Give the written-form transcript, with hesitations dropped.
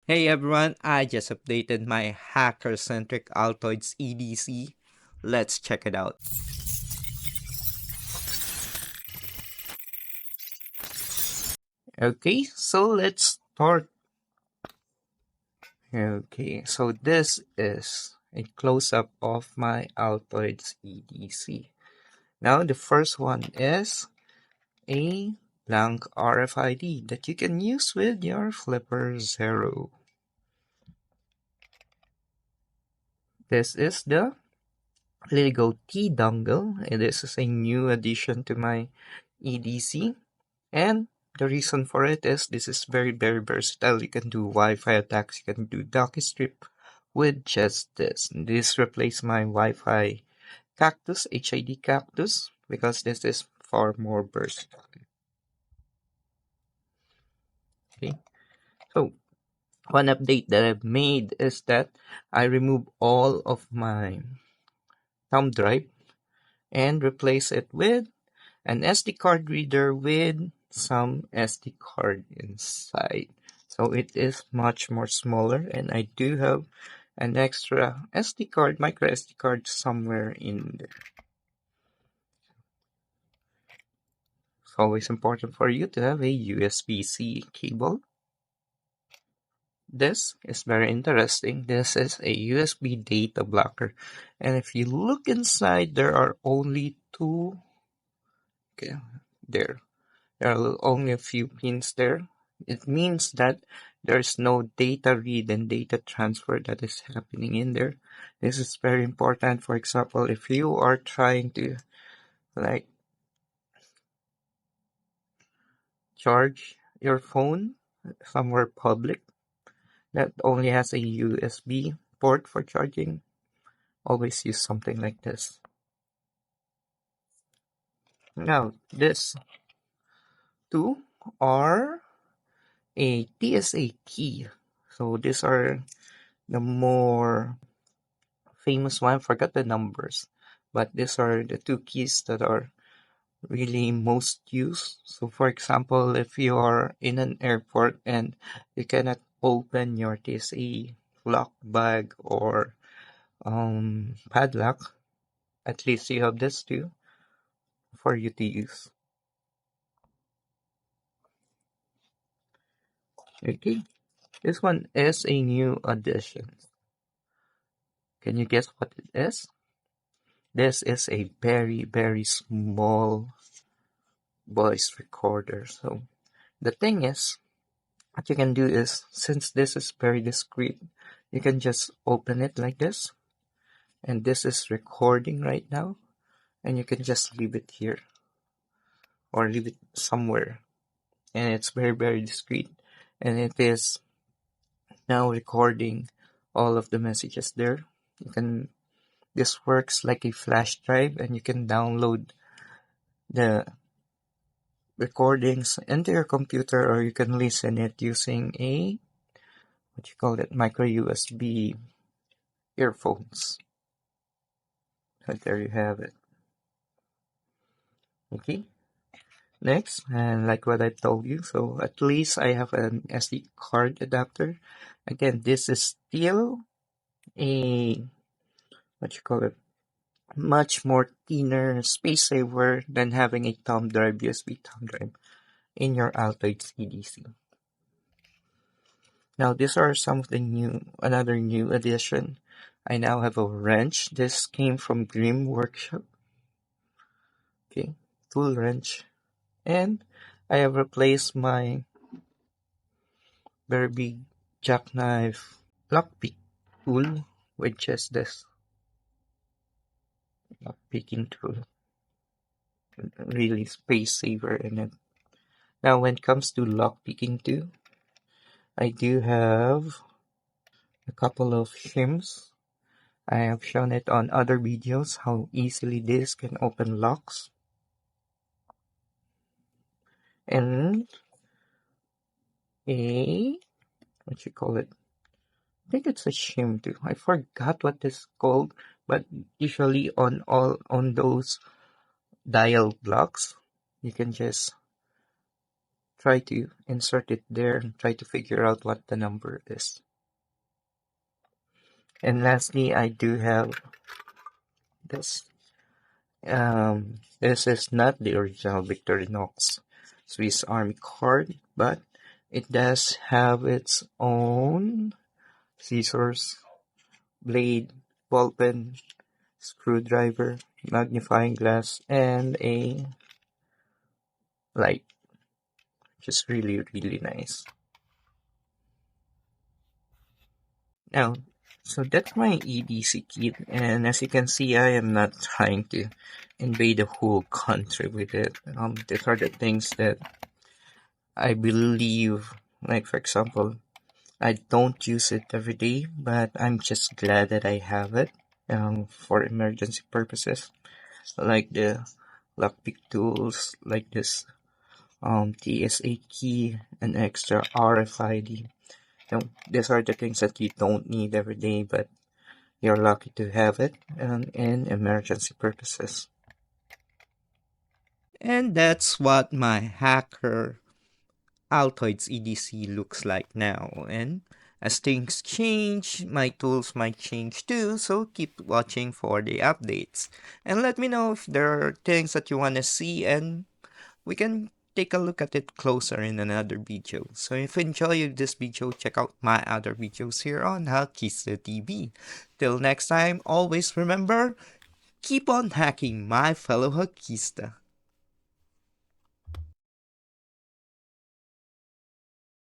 Hey everyone, I just updated my hacker-centric Altoids EDC. Let's check it out. Okay, so let's start. Okay, so this is a close-up of my Altoids EDC. Now the first one is a blank RFID that you can use with your Flipper Zero. This is the Lego T dongle, and this is a new addition to my EDC. And the reason for it is this is very versatile. You can do Wi-Fi attacks, you can do docky strip with just this. This replaced my Wi-Fi cactus, HID cactus, because this is far more versatile. Okay, so one update that I've made is that I remove all of my thumb drive and replace it with an SD card reader with some SD card inside. So it is much more smaller, and I do have an extra SD card, micro SD card somewhere in there. It's always important for you to have a USB-C cable. This is very interesting. This is a USB data blocker. And if you look inside, there are only two. Okay, there. There are only a few pins there. It means that there's no data read and data transfer that is happening in there. This is very important. For example, if you are trying to like charge your phone somewhere public that only has a USB port for charging, always use something like this. Now, this two are a TSA key. So these are the more famous one. I forgot the numbers, but these are the two keys that are really most used. So for example, if you are in an airport and you cannot open your TSA lock bag or padlock, at least you have this too for you to use. Okay, this one is a new addition. Can you guess what it is? This is a very small voice recorder. So the thing is, what you can do is, since this is very discreet, you can just open it like this, and this is recording right now, and you can just leave it here or leave it somewhere, and it's very discreet, and it is now recording all of the messages there. You can This works like a flash drive, and you can download the recordings into your computer, or you can listen it using a what you call it micro USB earphones. So there you have it. Okay, next, and like what I told you, so at least I have an SD card adapter. Again, this is still a what you call it much more thinner space saver than having a thumb drive, USB thumb drive in your Altoids EDC. Now these are some of the another new addition. I now have a wrench. This came from Grim Workshop. Okay, tool wrench. And I have replaced my very big jackknife lockpick tool with just this lockpicking tool. Really space saver in it. Now when it comes to lockpicking too, I do have a couple of shims. I have shown it on other videos how easily this can open locks. And a what you call it? I think it's a shim too. I forgot what this called, but usually on those dial blocks, you can just try to insert it there and try to figure out what the number is. And lastly, I do have this. This is not the original Victorinox Swiss Army card, but it does have its own scissors, blade, ball pen, screwdriver, magnifying glass, and a light. Just really, really nice. Now, so that's my EDC kit, and as you can see, I am not trying to invade the whole country with it. These are the things that I believe, like for example, I don't use it every day, but I'm just glad that I have it for emergency purposes, like the lockpick tools, like this TSA key, an extra RFID. These are the things that you don't need every day, but you're lucky to have it in emergency purposes. And that's what my Hacker Altoids EDC looks like now. And as things change, my tools might change too, so keep watching for the updates. And let me know if there are things that you want to see, and we can take a look at it closer in another video. So if you enjoyed this video, check out my other videos here on Hakista TV. Till next time, always remember, keep on hacking, my fellow Hakista.